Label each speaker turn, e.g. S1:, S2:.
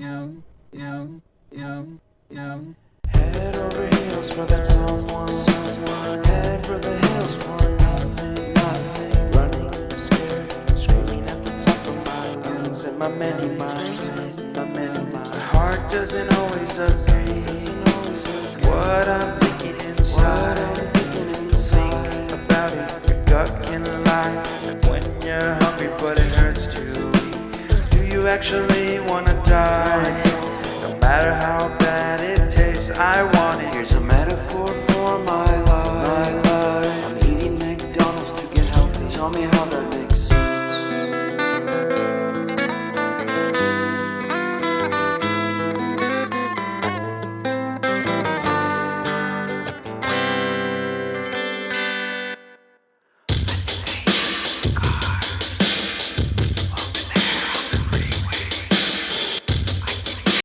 S1: Head over heels for that someone. Head for the hills for nothing. Running, scared, screaming at the top of my lungs. In my many minds, my heart doesn't always agree. What I'm thinking inside. Don't think about it, your gut can lie. And when you're hungry but it hurts to eat, do you actually